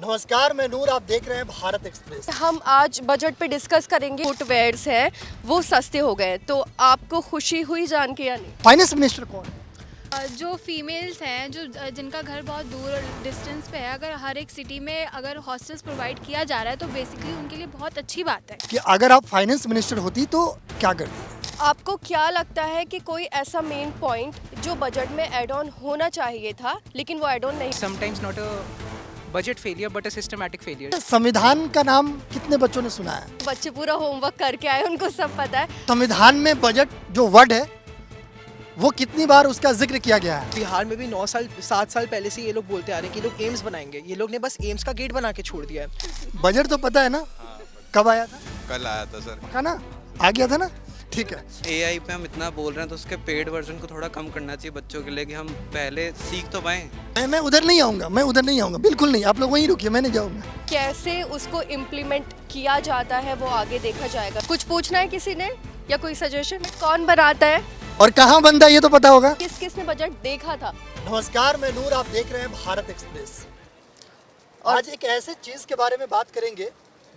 नमस्कार, मैं नूर, आप देख रहे हैं भारत एक्सप्रेस। हम आज बजट पे डिस्कस करेंगे। फुटवेयर्स हैं वो सस्ते हो गए, तो आपको खुशी हुई जान के या नहीं? फाइनेंस मिनिस्टर कौन है? जो फीमेल्स हैं जो जिनका घर बहुत दूर डिस्टेंस पे है, अगर हर एक सिटी में अगर हॉस्टल्स प्रोवाइड किया जा रहा है तो बेसिकली उनके लिए बहुत अच्छी बात है। कि अगर आप फाइनेंस मिनिस्टर होती तो क्या करती? आपको क्या लगता है कि कोई ऐसा मेन पॉइंट जो बजट में एड ऑन होना चाहिए था लेकिन वो एड ऑन नहीं? sometimes not a budget failure but a systematic failure. संविधान का नाम कितने बच्चों ने सुना है? बच्चे पूरा होमवर्क करके आए, उनको सब पता है। संविधान में बजट जो वर्ड है वो कितनी बार उसका जिक्र किया गया है? बिहार में भी 7 साल पहले से ये लोग बोलते आ रहे हैं कि ये लोग एम्स बनाएंगे। ये लोग ने बस एम्स का गेट बना के छोड़ दिया है। बजट तो पता है ना? कब आया था? कल आया था सर। पता ना? आ गया था ना? ठीक है। एआई पे हम इतना बोल रहे हैं तो उसके पेड वर्जन को थोड़ा कम करना चाहिए बच्चों के लिए, कि हम पहले सीख तो पाएं। मैं उधर नहीं आऊंगा, बिल्कुल नहीं। आप लोग वहीं रुकिए, मैं नहीं जाऊंगा। कैसे उसको इम्प्लीमेंट किया जाता है वो आगे देखा जाएगा। कुछ पूछना है किसी ने या कोई सजेशन? कौन बनाता है और कहाँ बनता है ये तो पता होगा। किस किस ने बजट देखा था? नमस्कार, मैं नूर, आप देख रहे हैं भारत एक्सप्रेस। आज एक ऐसे चीज के बारे में बात करेंगे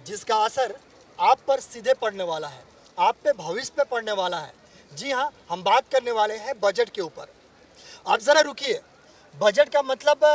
जिसका असर आप पर सीधे पड़ने वाला है, आप पे भविष्य पे पड़ने वाला है। जी हाँ, हम बात करने वाले हैं बजट के ऊपर। आप जरा रुकिए। बजट का मतलब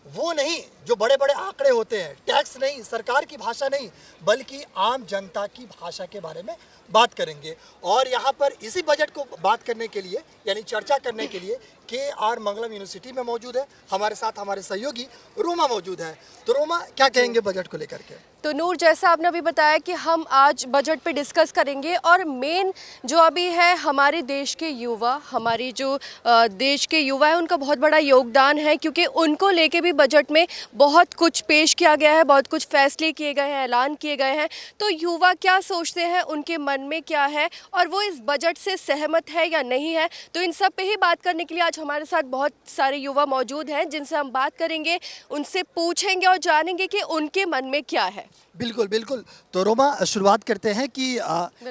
वो नहीं जो बड़े बड़े आंकड़े होते हैं, टैक्स नहीं, सरकार की भाषा नहीं, बल्कि आम जनता की भाषा के बारे में बात करेंगे। और यहाँ पर इसी बजट को बात करने के लिए यानी चर्चा करने के लिए KR मंगलम यूनिवर्सिटी में मौजूद है। हमारे साथ हमारे सहयोगी रोमा मौजूद है। तो रोमा, क्या कहेंगे बजट को लेकर के? तो नूर, जैसा आपने अभी बताया कि हम आज बजट पे डिस्कस करेंगे और मेन जो अभी है हमारे देश के युवा, हमारी जो देश के युवा है उनका बहुत बड़ा योगदान है, क्योंकि उनको लेके भी बजट में बहुत कुछ पेश किया गया है, बहुत कुछ फैसले किए गए हैं, ऐलान किए गए हैं। तो युवा क्या सोचते हैं, उनके मन में क्या है और वो इस बजट से सहमत है या नहीं है, तो इन सब पे ही बात करने के लिए आज हमारे साथ बहुत सारे युवा मौजूद हैं जिनसे हम बात करेंगे, उनसे पूछेंगे और जानेंगे कि उनके मन में क्या है। बिल्कुल बिल्कुल। तो रोमा, शुरुआत करते हैं कि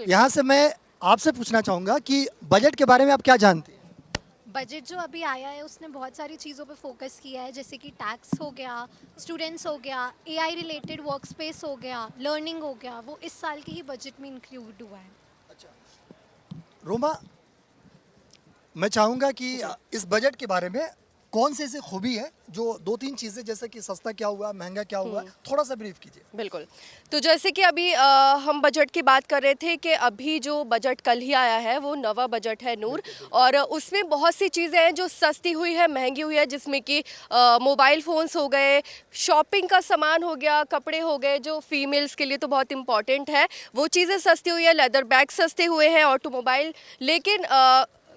यहाँ से मैं आपसे पूछना चाहूँगा कि बजट के बारे में आप क्या जानते हैं? बजट जो अभी आया है उसने बहुत सारी चीज़ों पे फोकस किया है, जैसे कि टैक्स हो गया, स्टूडेंट्स हो गया, AI रिलेटेड वर्क स्पेस हो गया, लर्निंग हो गया, वो इस साल के ही बजट में इंक्लूड हुआ है। रोमा, मैं चाहूँगा कि इस बजट के बारे में कौन से ऐसे खूबी है जो 2-3 चीज़ें, जैसे कि सस्ता क्या हुआ, महंगा क्या हुआ, थोड़ा सा ब्रीफ कीजिए। बिल्कुल। तो जैसे कि अभी हम बजट की बात कर रहे थे कि अभी जो बजट कल ही आया है वो नवा बजट है नूर, और उसमें बहुत सी चीज़ें हैं जो सस्ती हुई है, महंगी हुई है, जिसमें कि मोबाइल फ़ोन्स हो गए, शॉपिंग का सामान हो गया, कपड़े हो गए जो फीमेल्स के लिए तो बहुत इंपॉर्टेंट है, वो चीज़ें सस्ती हुई है, लेदर बैग सस्ते हुए हैं, ऑटोमोबाइल। लेकिन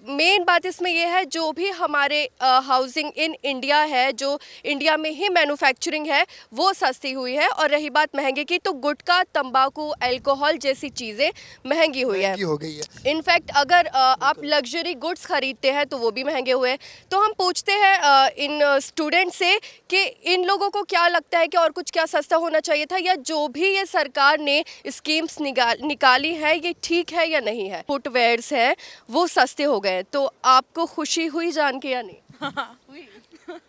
मेन बात इसमें यह है जो भी हमारे हाउसिंग इन इंडिया है, जो इंडिया में ही मैन्युफैक्चरिंग है, वो सस्ती हुई है। और रही बात महंगे की, तो गुटखा, तंबाकू, अल्कोहल जैसी चीज़ें महंगी हुई है, हो गई है। इनफैक्ट अगर आप लग्जरी गुड्स खरीदते हैं तो वो भी महंगे हुए हैं। तो हम पूछते हैं इन स्टूडेंट से कि इन लोगों को क्या लगता है कि और कुछ क्या सस्ता होना चाहिए था, या जो भी ये सरकार ने स्कीम्स निकाली है ये ठीक है या नहीं है। फुटवेयर्स हैं वो सस्ते हो गए, तो आपको खुशी हुई जान के या नहीं? हुई।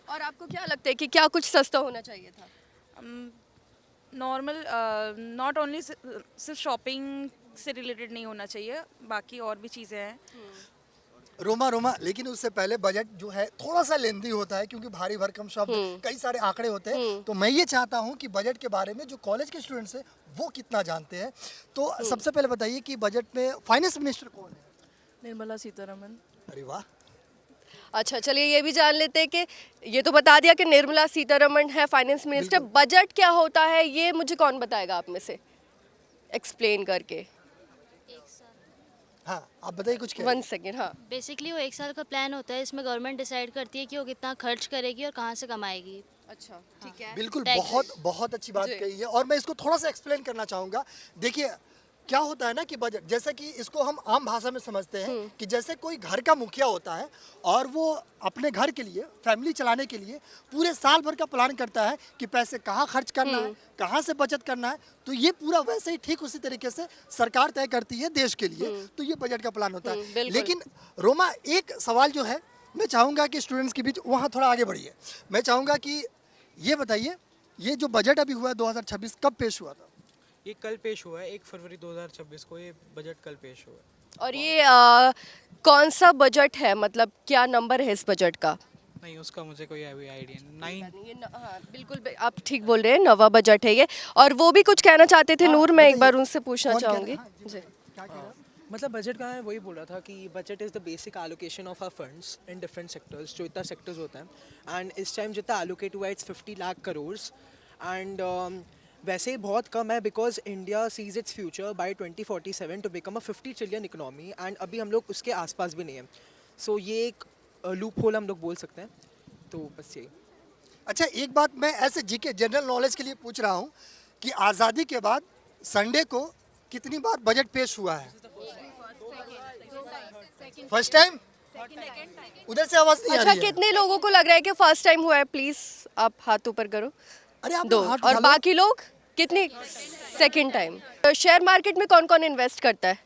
और आपको क्या लगता है कि क्या कुछ सस्ता होना चाहिए था? नॉर्मल नॉट ओनली सिर्फ शॉपिंग से रिलेटेड नहीं होना चाहिए, बाकी और भी चीज़ें हैं। रोमा, लेकिन उससे पहले बजट जो है थोड़ा सा लेंदी होता है, क्योंकि भारी भरकम शब्द, कई सारे आंकड़े होते हैं। तो मैं ये चाहता हूँ कि बजट के बारे में जो कॉलेज के स्टूडेंट्स हैं वो कितना जानते हैं। तो सबसे पहले बताइए कि बजट में फाइनेंस मिनिस्टर कौन है? निर्मला सीतारमन। अरे वाह। अच्छा, चलिए ये भी जान लेते हैं कि ये तो बता दिया कि निर्मला सीतारमण है फाइनेंस मिनिस्टर। बजट क्या होता है ये मुझे कौन बताएगा आप में से, एक्सप्लेन करके? हाँ, आप बताइए कुछ। 1 सेकेंड। हाँ, बेसिकली वो 1 साल का प्लान होता है, इसमें गवर्नमेंट डिसाइड करती है कि वो कितना खर्च करेगी और कहाँ से कमाएगी। अच्छा, ठीक है। बिल्कुल, Taxes। बहुत अच्छी बात कही है। और मैं इसको थोड़ा सा एक्सप्लेन करना चाहूँगा। देखिए, क्या होता है ना कि बजट, जैसे कि इसको हम आम भाषा में समझते हैं कि जैसे कोई घर का मुखिया होता है और वो अपने घर के लिए, फैमिली चलाने के लिए पूरे साल भर का प्लान करता है कि पैसे कहाँ खर्च करना है, कहाँ से बचत करना है। तो ये पूरा वैसे ही ठीक उसी तरीके से सरकार तय करती है देश के लिए। तो ये बजट का प्लान होता है। लेकिन रोमा, एक सवाल जो है मैं चाहूँगा कि स्टूडेंट्स के बीच वहाँ थोड़ा आगे बढ़िए। मैं चाहूँगा कि ये बताइए ये जो बजट अभी हुआ है 2026 कब पेश हुआ था? ये कल पेश हुआ है 1 फरवरी 2026 को, ये बजट कल पेश हुआ है। और ये कौन सा बजट है, मतलब क्या नंबर है इस बजट का? नहीं, उसका मुझे कोई अभी आइडिया नहीं। हाँ बिल्कुल, आप ठीक बोल रहे हैं, नवा बजट है ये। और वो भी कुछ कहना चाहते थे नूर, मैं एक बार उनसे पूछना कौन कह रहे चाहूँगी। हैं? हाँ, जी क्या कह रहे हैं? मतलब बजट का है वही बोल रहा था कि budget is the basic allocation of our funds in different sectors, जो इतना सेक्टर्स होता है। एंड इस टाइम जितना एलोकेट हुआ है इट्स 50 लाख करोड़। एंड वैसे ही बहुत कम है because India sees its future by 2047 to become a 50 trillion economy, and अभी हम लोग उसके आसपास भी नहीं है। सो ये एक लूप होल हम लोग बोल सकते हैं। तो बस यही। अच्छा, एक बात मैं ऐसे जीके जनरल नॉलेज के लिए पूछ रहा हूँ कि आज़ादी के बाद संडे को कितनी बार बजट पेश हुआ है? First time? उधर से आवाज नहीं आ अच्छा, रही है। कितने लोगों को लग रहा है कि फर्स्ट टाइम हुआ है? प्लीज आप हाथ ऊपर करो। अरे आप दो। हाथ और उठा लो। बाकी लोग कितनी? Second time. शेयर मार्केट में कौन कौन इन्वेस्ट करता है?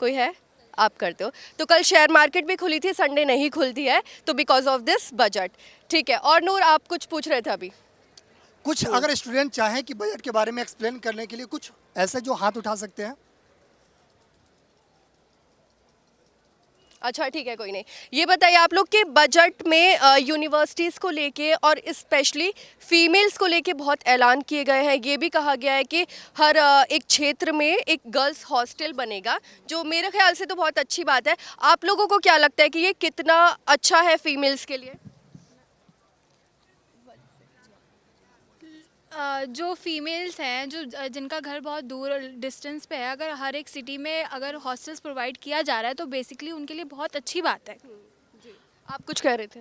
कोई है? आप करते हो। तो कल शेयर मार्केट भी खुली थी, संडे नहीं खुलती है, तो बिकॉज ऑफ दिस बजट। ठीक है। और नूर, आप कुछ पूछ रहे थे अभी। कुछ अगर स्टूडेंट चाहें कि बजट के बारे में एक्सप्लेन करने के लिए, कुछ ऐसे जो हाथ उठा सकते हैं। अच्छा ठीक है, कोई नहीं। ये बताइए आप लोग कि बजट में यूनिवर्सिटीज़ को लेके और स्पेशली फीमेल्स को लेके बहुत ऐलान किए गए हैं। ये भी कहा गया है कि हर एक क्षेत्र में एक गर्ल्स हॉस्टल बनेगा, जो मेरे ख्याल से तो बहुत अच्छी बात है। आप लोगों को क्या लगता है कि ये कितना अच्छा है फीमेल्स के लिए? जो फीमेल्स हैं, जो जिनका घर बहुत दूर डिस्टेंस पे है, अगर हर एक सिटी में अगर हॉस्टल्स प्रोवाइड किया जा रहा है तो बेसिकली उनके लिए बहुत अच्छी बात है। आप कुछ कह रहे थे?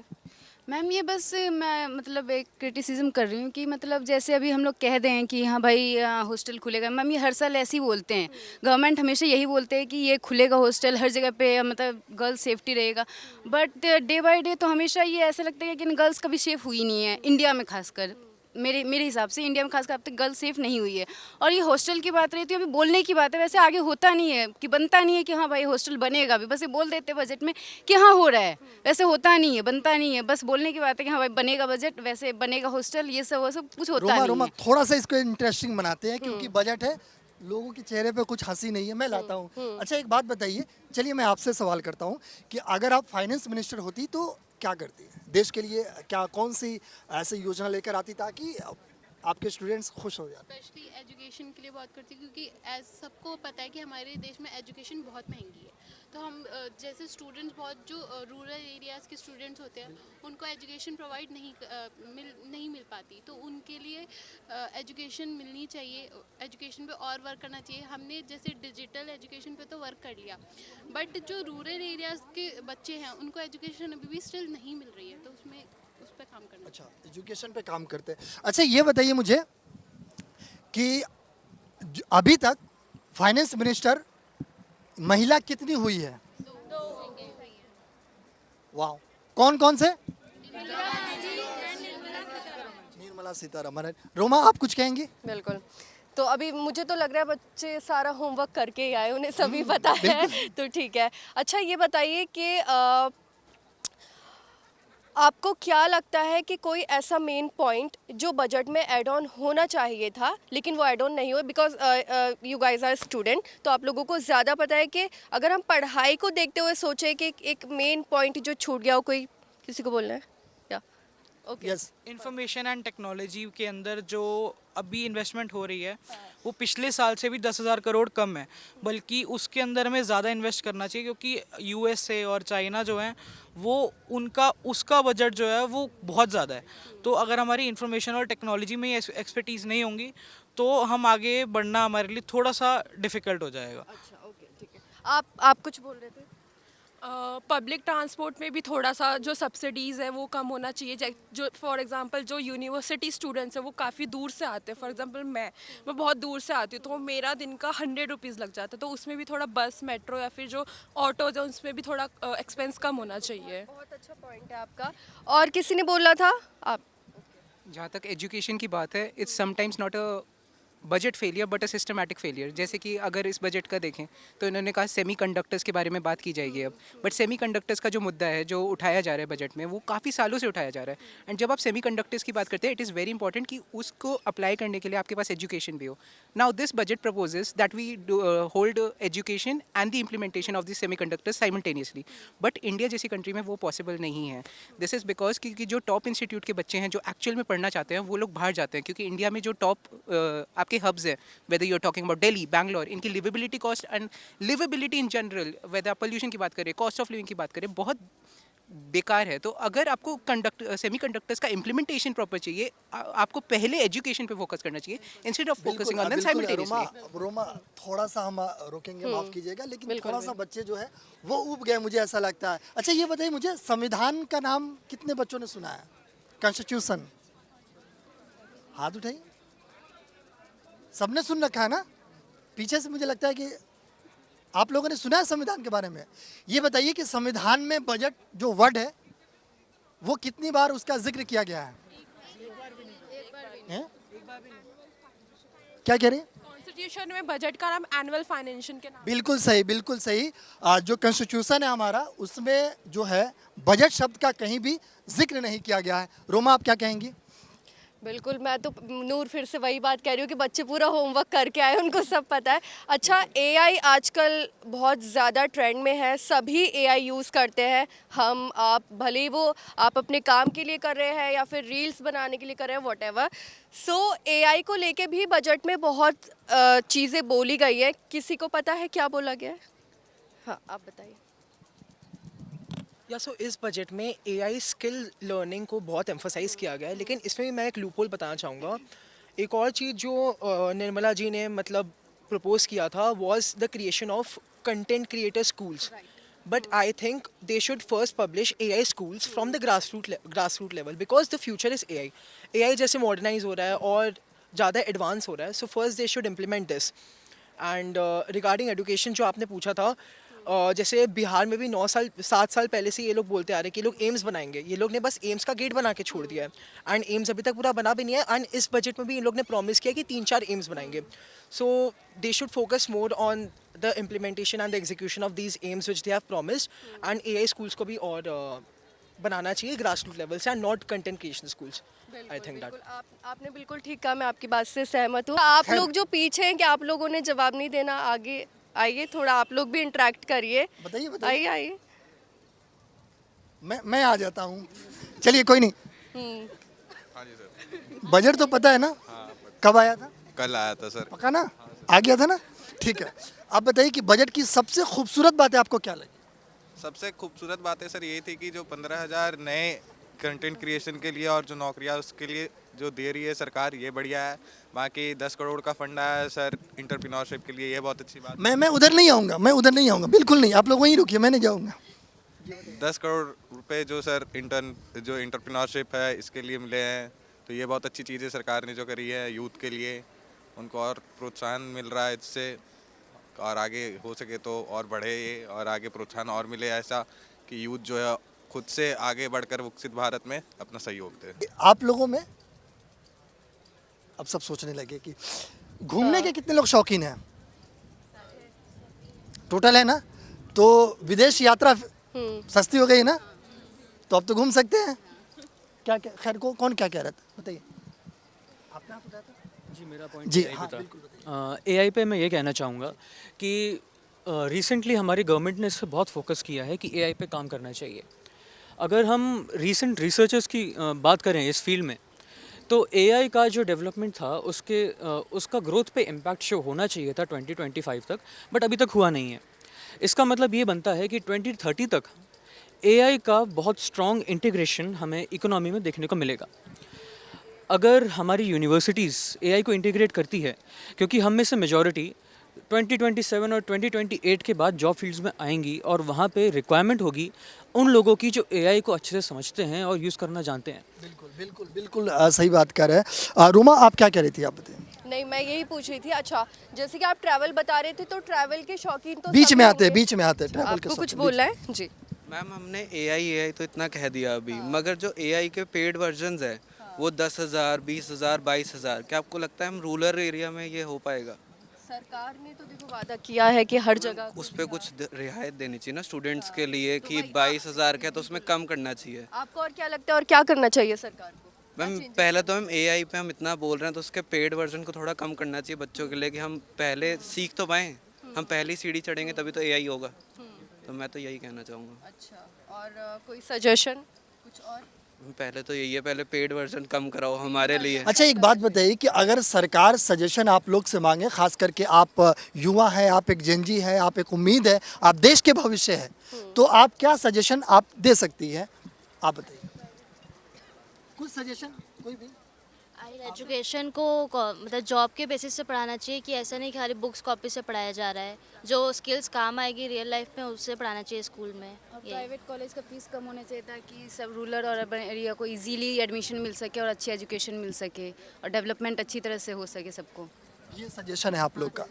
मैम ये बस मैं मतलब एक क्रिटिसिज्म कर रही हूँ कि मतलब जैसे अभी हम लोग कह दें कि हाँ भाई हॉस्टल खुलेगा। मैम ये हर साल ऐसे ही बोलते हैं, गवर्नमेंट हमेशा यही बोलते हैं कि ये खुलेगा हॉस्टल हर जगह पे, मतलब गर्ल्स सेफ्टी रहेगा। बट डे बाय डे तो हमेशा ये ऐसा लगता है कि गर्ल्स कभी सेफ हुई नहीं है इंडिया में, खासकर मेरे हिसाब से इंडिया में खासकर अब तक गर्ल सेफ नहीं हुई है। और ये हॉस्टल की बात रही थी, अभी बोलने की बात है, वैसे आगे होता नहीं है कि बनता नहीं है कि हाँ भाई हॉस्टल बनेगा। अभी बस ये बोल देते हैं बजट में कि हाँ हो रहा है, वैसे होता नहीं है, बनता नहीं है, बस बोलने की बात है कि हाँ भाई बनेगा बजट, वैसे बनेगा हॉस्टल, ये सब वो सब कुछ होता नहीं रोमा है। थोड़ा सा इसको इंटरेस्टिंग बनाते हैं क्योंकि बजट है, लोगों के चेहरे पे कुछ हंसी नहीं है, मैं लाता हूँ। अच्छा, एक बात बताइए, चलिए मैं आपसे सवाल करता हूँ कि अगर आप फाइनेंस मिनिस्टर होती तो क्या करती देश के लिए? क्या कौन सी ऐसी योजना लेकर आती ताकि आपके स्टूडेंट्स खुश हो जाते? स्पेशली एजुकेशन के लिए बहुत करती हूँ, क्योंकि एज सबको पता है कि हमारे देश में एजुकेशन बहुत महंगी है। तो हम जैसे स्टूडेंट्स, बहुत जो रूरल एरियाज़ के स्टूडेंट्स होते हैं, उनको एजुकेशन प्रोवाइड नहीं मिल पाती। तो उनके लिए एजुकेशन मिलनी चाहिए, एजुकेशन पे और वर्क करना चाहिए। हमने जैसे डिजिटल एजुकेशन पे तो वर्क कर लिया, बट जो रूरल एरियाज़ के बच्चे हैं उनको एजुकेशन अभी भी स्टिल नहीं मिल रही है, तो उसमें उस पर काम करना। अच्छा, एजुकेशन पे काम करते हैं। अच्छा, ये बताइए मुझे कि अभी तक फाइनेंस मिनिस्टर महिला कितनी हुई है? वाह, कौन कौन से? निर्मला सीतारमण। रोमा, आप कुछ कहेंगे? बिल्कुल। तो अभी मुझे तो लग रहा है बच्चे सारा होमवर्क करके ही आए, उन्हें सभी पता है, तो ठीक है। अच्छा, ये बताइए कि आपको क्या लगता है कि कोई ऐसा मेन पॉइंट जो बजट में ऐड ऑन होना चाहिए था लेकिन वो ऐड ऑन नहीं हुआ? Because you guys are student, तो आप लोगों को ज़्यादा पता है कि अगर हम पढ़ाई को देखते हुए सोचें कि एक मेन पॉइंट जो छूट गया हो, कोई किसी को बोलना है? या okay, yes. Information and technology के अंदर जो अभी इन्वेस्टमेंट हो रही है वो पिछले साल से भी 10,000 करोड़ कम है, बल्कि उसके अंदर हमें ज़्यादा इन्वेस्ट करना चाहिए, क्योंकि यूएसए और चाइना जो हैं वो उसका बजट जो है वो बहुत ज़्यादा है। तो अगर हमारी इंफॉर्मेशन और टेक्नोलॉजी में एक्सपर्टीज़ नहीं होंगी तो हम आगे बढ़ना हमारे लिए थोड़ा सा डिफ़िकल्ट हो जाएगा। अच्छा, ओके, ठीक है। आप कुछ बोल रहे थे? पब्लिक ट्रांसपोर्ट में भी थोड़ा सा जो सब्सिडीज़ है वो कम होना चाहिए। जो फॉर एग्जांपल जो यूनिवर्सिटी स्टूडेंट्स हैं वो काफ़ी दूर से आते हैं, फॉर एग्जांपल मैं बहुत दूर से आती हूँ, तो मेरा दिन का 100 रुपीज़ लग जाता है। तो उसमें भी थोड़ा बस, मेट्रो या फिर जो ऑटोज है उसमें भी थोड़ा एक्सपेंस कम होना चाहिए। बहुत अच्छा पॉइंट है आपका। और किसी ने बोला था? आप? जहाँ तक एजुकेशन की बात है, it's sometimes not a budget failure but a systematic failure. जैसे कि अगर इस बजट का देखें तो इन्होंने कहा सेमीकंडक्टर्स के बारे में बात की जाएगी अब, बट सेमीकंडक्टर्स का जो मुद्दा है जो उठाया जा रहा है बजट में वो काफ़ी सालों से उठाया जा रहा है। एंड जब आप सेमीकंडक्टर्स की बात करते हैं इट इज़ वेरी इंपॉर्टेंट कि उसको अप्लाई करने के लिए आपके पास एजुकेशन भी हो। Now this budget proposes that we hold education and the implementation of this semiconductors simultaneously, but India जैसी कंट्री में वो पॉसिबल नहीं है। दिस इज़ बिकॉज कि जो टॉप इंस्टीट्यूट के बच्चे हैं जो एक्चुअल में पढ़ना चाहते हैं वो लोग बाहर जाते हैं, क्योंकि इंडिया में जो टॉप आपके हब्स हैं, whether you are talking about Delhi, Bangalore, इनकी liveability cost and liveability in general, whether आप पोल्यूशन की बात करें, कॉस्ट ऑफ लिविंग की बात करें, बहुत बेकार है। तो अगर आपको सेमीकंडक्टर्स का इम्प्लीमेंटेशन प्रॉपर चाहिए, आपको पहले एजुकेशन पे फोकस करना चाहिए instead of focusing on them simultaneously. Roma थोड़ा सा हम रोकेंगे, माफ कीजिएगा, लेकिन थोड़ा सा बच्चे जो है वो उब गए, मुझे ऐसा लगता है। अच्छा ये बताइए मुझे, संविधान का नाम कितने बच्चों ने सुना है? कॉन्स्टिट्यूशन, हाथ उठाइए। सबने सुन रखा है ना? पीछे से मुझे लगता है कि आप लोगों ने सुना है संविधान के बारे में। ये बताइए कि संविधान में बजट जो वर्ड है वो कितनी बार उसका जिक्र किया गया है? क्या कह रहे हैं? कॉन्स्टिट्यूशन में बजट का नाम एनुअल फाइनेंशियल के नाम। बिल्कुल सही, बिल्कुल सही। जो कॉन्स्टिट्यूशन है हमारा उसमें जो है बजट शब्द का कहीं भी जिक्र नहीं किया गया है। रोमा आप क्या कहेंगी? बिल्कुल, मैं तो नूर फिर से वही बात कह रही हूँ कि बच्चे पूरा होमवर्क करके आए, उनको सब पता है। अच्छा, एआई आजकल बहुत ज़्यादा ट्रेंड में है, सभी एआई यूज़ करते हैं। हम आप भले ही वो आप अपने काम के लिए कर रहे हैं या फिर रील्स बनाने के लिए कर रहे हैं, व्हाटएवर। सो एआई को लेके भी बजट में बहुत चीज़ें बोली गई है। किसी को पता है क्या बोला गया है? हाँ, आप बताइए। या सो इस बजट में एआई स्किल लर्निंग को बहुत एम्फोसाइज किया गया है, लेकिन इसमें भी मैं एक लूपहोल बताना चाहूँगा। एक और चीज़ जो निर्मला जी ने मतलब प्रपोज किया था was the creation of content creator schools, but I think they should first publish AI schools from the grassroot level, because the future is AI जैसे मॉडर्नाइज हो रहा है और ज़्यादा एडवांस हो रहा है। So first they should implement this. And regarding education जो आपने पूछा था, जैसे बिहार में भी 7 साल पहले से ये लोग बोलते आ रहे हैं कि ये लोग एम्स बनाएंगे। ये लोग ने बस एम्स का गेट बना के छोड़ दिया है एंड एम्स अभी तक पूरा बना भी नहीं है। एंड इस बजट में भी इन लोग ने प्रॉमिस किया कि 3-4 एम्स बनाएंगे। So they should focus more on the implementation and the execution of these AIIMS which they have promised. And AI schools को भी और बनाना चाहिए ग्रास रूट लेवल से and not content creation schools. I think that आपने बिल्कुल ठीक कहा, मैं आपकी बात से सहमत हूँ। आप लोग जो पीछे हैं, कि आप लोगों ने जवाब नहीं देना, आगे आइए, थोड़ा आप लोग भी इंटरेक्ट करिए। बताइए बताइए। आइए। मैं आ जाता हूँ, चलिए कोई नहीं। हाँ जी सर। बजट तो पता है ना? हाँ, कब आया था? कल आया था सर। पक्का ना? आ गया था ना? ठीक है। आप बताइए कि बजट की सबसे खूबसूरत बातें आपको क्या लगी? सबसे खूबसूरत बातें सर ये थी कि जो 15,000 नए कंटेंट क्रिएशन के लिए और जो नौकरियां उसके लिए जो दे रही है सरकार, ये बढ़िया है। बाकी 10 करोड़ का फंड आया है सर एंटरप्रेन्योरशिप के लिए, ये बहुत अच्छी बात है। मैं उधर नहीं आऊँगा, बिल्कुल नहीं। आप लोग वहीं रुकिए, मैं नहीं जाऊँगा। 10 करोड़ रुपए जो सर जो एंटरप्रेन्योरशिप है इसके लिए मिले हैं, तो ये बहुत अच्छी चीज़ है सरकार ने जो करी है यूथ के लिए। उनको और प्रोत्साहन मिल रहा है इससे, और आगे हो सके तो और बढ़े ये, और आगे प्रोत्साहन और मिले ऐसा कि यूथ जो है खुद से आगे बढ़कर विकसित भारत में अपना सहयोग दे। आप लोगों में अब सब सोचने लगे कि घूमने के कितने लोग शौकीन हैं? टोटल है ना? तो विदेश यात्रा सस्ती हो गई ना, तो अब तो घूम सकते हैं। क्या खैर कौन क्या कह रहा था, बताइए। आपने बताया था जी, मेरा पॉइंट जी, एआई हाँ, पे बिल्कुल था। एआई पे मैं ये कहना चाहूँगा कि रिसेंटली हमारी गवर्नमेंट ने इस पर बहुत फोकस किया है कि एआई पे काम करना चाहिए। अगर हम रीसेंट रिसर्चर्स की बात करें इस फील्ड में, तो एआई का जो डेवलपमेंट था उसका ग्रोथ पे इम्पैक्ट शो होना चाहिए था 2025 तक, बट अभी तक हुआ नहीं है। इसका मतलब ये बनता है कि 2030 तक एआई का बहुत स्ट्रॉन्ग इंटीग्रेशन हमें इकोनॉमी में देखने को मिलेगा। अगर हमारी यूनिवर्सिटीज़ एआई को इंटीग्रेट करती है, क्योंकि हम में से मेजॉरिटी 2027 और 2028 के बाद जॉब फील्ड्स में आएंगी और वहाँ पे रिक्वायरमेंट होगी उन लोगों की जो एआई को अच्छे से समझते हैं और यूज़ करना जानते हैं। बिल्कुल सही बात कर रहे हैं। रोमा आप क्या कह रही थी, आप बताइए। नहीं, मैं यही पूछ रही थी। अच्छा, जैसे कि आप ट्रैवल बता रहे थे, तो ट्रैवल के शौकीन तो बीच सभी में आते हैं, होंगे। ट्रैवल के आपको कुछ शौकीन बोलना है? जी मैम, हमने एआई तो इतना कह दिया अभी, मगर जो एआई के पेड वर्जन्स है वो 10,000, 20,000, 22,000। क्या आपको लगता है हम रूरल एरिया में ये हो पाएगा? सरकार ने तो देखो वादा किया है कि हर जगह उस पर कुछ रियायत देनी चाहिए ना स्टूडेंट्स के लिए कि 22,000 का, तो उसमें कम करना चाहिए। आपको और क्या लगता है और क्या करना चाहिए सरकार को? मैम पहले तो हम एआई पे हम इतना बोल रहे हैं, तो उसके पेड वर्जन को थोड़ा कम करना चाहिए बच्चों के लिए, कि हम पहले सीख तो पाएँ। हम पहली सीढ़ी चढ़ेंगे तभी तो एआई होगा। तो मैं तो यही कहना चाहूँगा। अच्छा, और कोई सजेशन कुछ और? पहले तो यही है, पहले पेड वर्जन कम कराओ हमारे लिए। अच्छा, एक बात बताइए कि अगर सरकार सजेशन आप लोग से मांगे, खास करके आप युवा हैं, आप एक जेनजी है, आप एक उम्मीद है, आप देश के भविष्य है, तो आप क्या सजेशन आप दे सकती है? आप बताइए कुछ सजेशन, कोई भी। एजुकेशन को मतलब जॉब के बेसिस से पढ़ाना चाहिए, कि ऐसा नहीं कि खाली बुक्स कॉपी से पढ़ाया जा रहा है। जो स्किल्स काम आएगी रियल लाइफ में, उससे पढ़ाना चाहिए स्कूल में। प्राइवेट कॉलेज का फीस कम होना चाहिए ताकि सब रूरल और अर्बन एरिया को इजीली एडमिशन मिल सके और अच्छी एजुकेशन मिल सके और डेवलपमेंट अच्छी तरह से हो सके सबको। ये सजेशन है आप लोग का।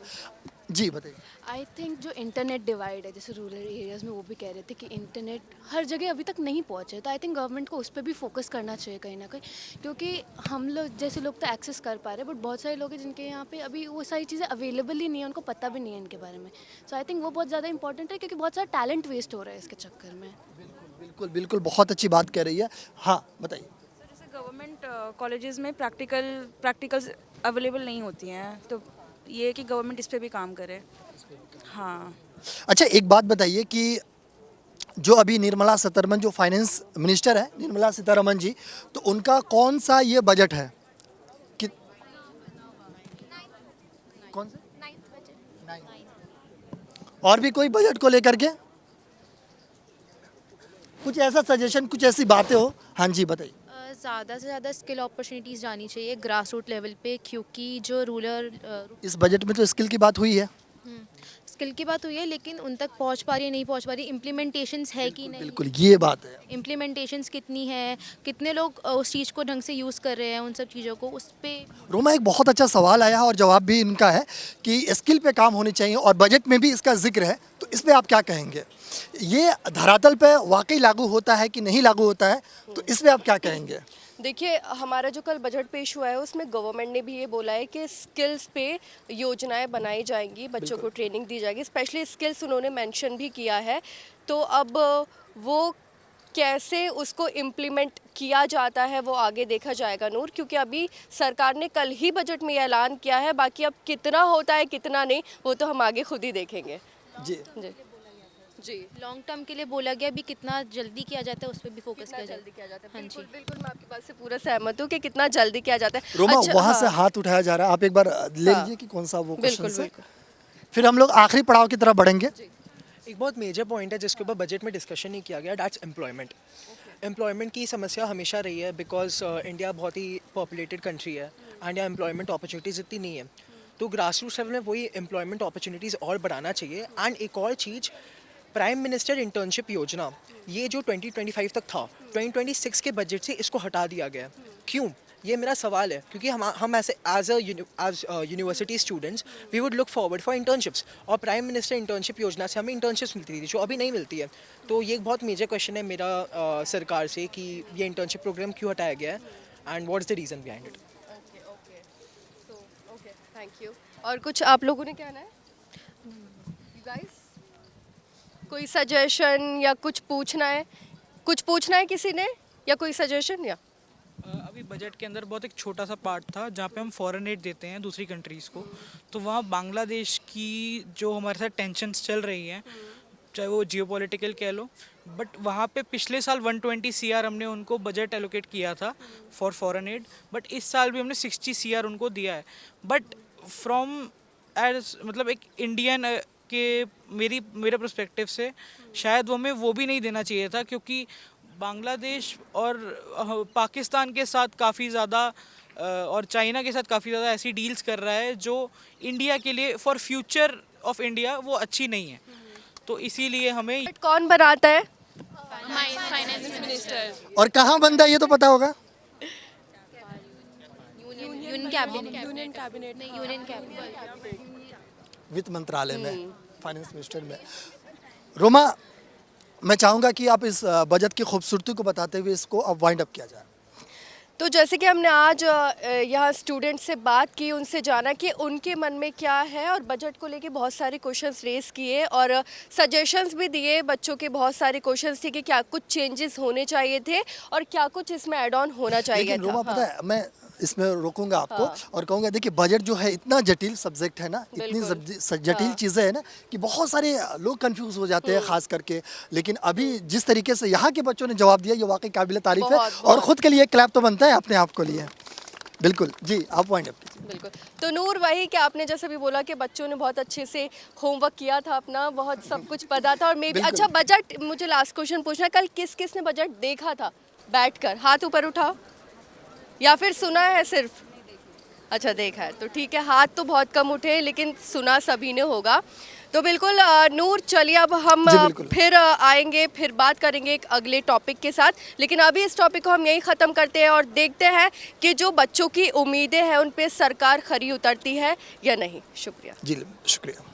जी बताइए। आई थिंक जो इंटरनेट डिवाइड है, जैसे रूरल एरियाज़ में वो भी कह रहे थे कि इंटरनेट हर जगह अभी तक नहीं पहुंचे, तो आई थिंक गवर्नमेंट को उस पर भी फोकस करना चाहिए कहीं ना कहीं, क्योंकि हम लोग जैसे लोग तो एक्सेस कर पा रहे हैं, बट बहुत सारे लोग हैं जिनके यहाँ पे अभी वो सारी चीज़ें अवेलेबल ही नहीं है, उनको पता भी नहीं है इनके बारे में। सो आई थिंक वो बहुत ज़्यादा इंपॉर्टेंट है, क्योंकि बहुत सारा टैलेंट वेस्ट हो रहा है इसके चक्कर में। बिल्कुल बिल्कुल, बहुत अच्छी बात कह रही है। हाँ बताइए। जैसे गवर्नमेंट कॉलेजेस में प्रैक्टिकल्स अवेलेबल नहीं होती हैं, तो ये है कि गवर्नमेंट इस पे भी काम करे। हाँ। अच्छा, एक बात बताइए कि जो अभी निर्मला सीतारमण जो फाइनेंस मिनिस्टर है, निर्मला सीतारमण जी, तो उनका कौन सा ये बजट है कि कौन सा? और भी कोई बजट को लेकर के कुछ ऐसा सजेशन, कुछ ऐसी बातें हो? हाँ जी बताइए। ज़्यादा से ज़्यादा स्किल अपॉर्चुनिटीज़ जानी चाहिए ग्रास रूट लेवल पे, क्योंकि जो रूरल इस बजट में तो स्किल की बात हुई है। स्किल की बात हुई है, लेकिन उन तक पहुंच पा रही है, नहीं पहुंच पा रही, इम्प्लीमेंटेशंस है कि नहीं, बिल्कुल ये बात है। इम्प्लीमेंटेशंस कितनी है, कितने लोग उस चीज़ को ढंग से पे कर रहे हैं, उन सब चीज़ों को उस पर। रोमा, एक बहुत अच्छा सवाल आया और जवाब भी इनका है कि स्किल पे काम होनी चाहिए और बजट में भी इसका जिक्र है, तो इस पे आप क्या कहेंगे? ये धरातल पे वाकई लागू होता है कि नहीं लागू होता है, तो इस पे आप क्या कहेंगे? देखिए, हमारा जो कल बजट पेश हुआ है उसमें गवर्नमेंट ने भी ये बोला है कि स्किल्स पे योजनाएं बनाई जाएंगी, बच्चों को ट्रेनिंग दी जाएगी, स्पेशली स्किल्स उन्होंने मेंशन भी किया है। तो अब वो कैसे उसको इम्प्लीमेंट किया जाता है वो आगे देखा जाएगा नूर, क्योंकि अभी सरकार ने कल ही बजट में ऐलान किया है, बाकी अब कितना होता है कितना नहीं वो तो हम आगे खुद ही देखेंगे। जी जी, लॉन्ग टर्म के लिए बोला गया, भी कितना जल्दी किया जाता है उस पर भी फोकस किया जल्दी किया जाता है। हाँ बिल्कुल जी। बिल्कुल, मैं आपकी बात से पूरा सहमत हूँ कि कितना जल्दी किया जाता है। रोमा, अच्छा, वहाँ हाँ, से हाथ उठाया जा रहा है, आप एक बार ले हाँ, लीजिए कि कौन सा वो बिल्कुल क्वेश्चन है। बिल्कुल। फिर हम लोग आखिरी पड़ाव की तरफ बढ़ेंगे। एक बहुत मेजर पॉइंट है जिसके ऊपर बजट में डिस्कशन नहीं किया गया, दैट्स एम्प्लॉयमेंट। एम्प्लॉयमेंट की समस्या हमेशा रही है, बिकॉज इंडिया बहुत ही पॉपुलेटेड कंट्री है एंड यहाँ एम्प्लॉयमेंट अपॉर्चुनिटीज़ इतनी नहीं है, तो ग्रास रूट लेवल में वही एम्प्लॉयमेंट अपॉर्चुनिटीज़ और बढ़ाना चाहिए। एंड एक और चीज़, प्राइम मिनिस्टर इंटर्नशिप योजना, ये जो 2025 तक था, 2026 के बजट से इसको हटा दिया गया। क्यों? ये मेरा सवाल है, क्योंकि हम ऐसे as university students we would look forward for internships, और प्राइम मिनिस्टर इंटर्नशिप योजना से हमें इंटर्नशिप्स मिलती थी जो अभी नहीं मिलती है। तो ये एक बहुत मेजर क्वेश्चन है मेरा सरकार से कि ये इंटर्नशिप प्रोग्राम क्यों हटाया गया है and what is the reason behind it. Okay, thank you. और कुछ आप लोगों ने कहना है? You guys? कोई सजेशन या कुछ पूछना है? कुछ पूछना है किसी ने या कोई सजेशन? या अभी बजट के अंदर बहुत एक छोटा सा पार्ट था जहाँ पे हम फॉरेन एड देते हैं दूसरी कंट्रीज़ को, तो वहाँ बांग्लादेश की जो हमारे साथ टेंशन्स चल रही हैं, चाहे वो जियोपॉलिटिकल कह लो, बट वहाँ पे पिछले साल 120 CR हमने उनको बजट एलोकेट किया था फॉर फॉरेन एड, बट इस साल भी हमने 60 CR उनको दिया है। बट फ्रॉम एज मतलब एक इंडियन के मेरे पर्सपेक्टिव से शायद हमें वो भी नहीं देना चाहिए था, क्योंकि बांग्लादेश और पाकिस्तान के साथ काफ़ी ज़्यादा और चाइना के साथ काफ़ी ज़्यादा ऐसी डील्स कर रहा है जो इंडिया के लिए फॉर फ्यूचर ऑफ इंडिया वो अच्छी नहीं है, तो इसीलिए हमें। कौन बनाता है? फाइनेंस मिनिस्टर, और कहाँ बनता है ये तो पता होगा। यूनियन कैबिनेट, वित्त मंत्रालय में, फाइनेंस मिनिस्टर में। रोमा, मैं चाहूँगा कि आप इस बजट की खूबसूरती को बताते हुए इसको अब वाइंड अप किया जाए। तो जैसे कि हमने आज यहाँ स्टूडेंट से बात की, उनसे जाना कि उनके मन में क्या है और बजट को लेके बहुत सारे क्वेश्चंस रेस किए और सजेशंस भी दिए। बच्चों के बहुत सारे क्वेश्चंस थे कि क्या कुछ चेंजेस होने चाहिए थे और क्या कुछ इसमें ऐड ऑन होना चाहिए लेकिन था। रोमा पता हाँ। है, मैं इसमें रोकूंगा आपको हाँ। और कहूंगा देखिए बजट जो है इतना जटिल सब्जेक्ट है ना, इतनी बिल्कुल। जटिल हाँ। चीज़ें हैं ना कि बहुत सारे लोग कंफ्यूज हो जाते हैं खास करके। लेकिन अभी जिस तरीके से यहाँ के बच्चों ने जवाब दिया, ये वाकई काबिल तारीफ है बहुत, और खुद के लिए एक क्लैप तो बनता है अपने आप को लिए। बिल्कुल जी, आप वाइंड अप कीजिए। बिल्कुल। तो नूर, वही कि आपने जैसे भी बोला कि बच्चों ने बहुत अच्छे से होमवर्क किया था अपना, बहुत सब कुछ पता था और मे भी। अच्छा, बजट, मुझे लास्ट क्वेश्चन पूछना है, कल किस किस ने बजट देखा था बैठकर? हाथ ऊपर उठाओ, या फिर सुना है सिर्फ? अच्छा, देखा है तो ठीक है। हाथ तो बहुत कम उठे लेकिन सुना सभी ने होगा। तो बिल्कुल नूर, चलिए अब हम फिर आएंगे, फिर बात करेंगे एक अगले टॉपिक के साथ। लेकिन अभी इस टॉपिक को हम यहीं ख़त्म करते हैं और देखते हैं कि जो बच्चों की उम्मीदें हैं उन पे सरकार खरी उतरती है या नहीं। शुक्रिया जी, शुक्रिया।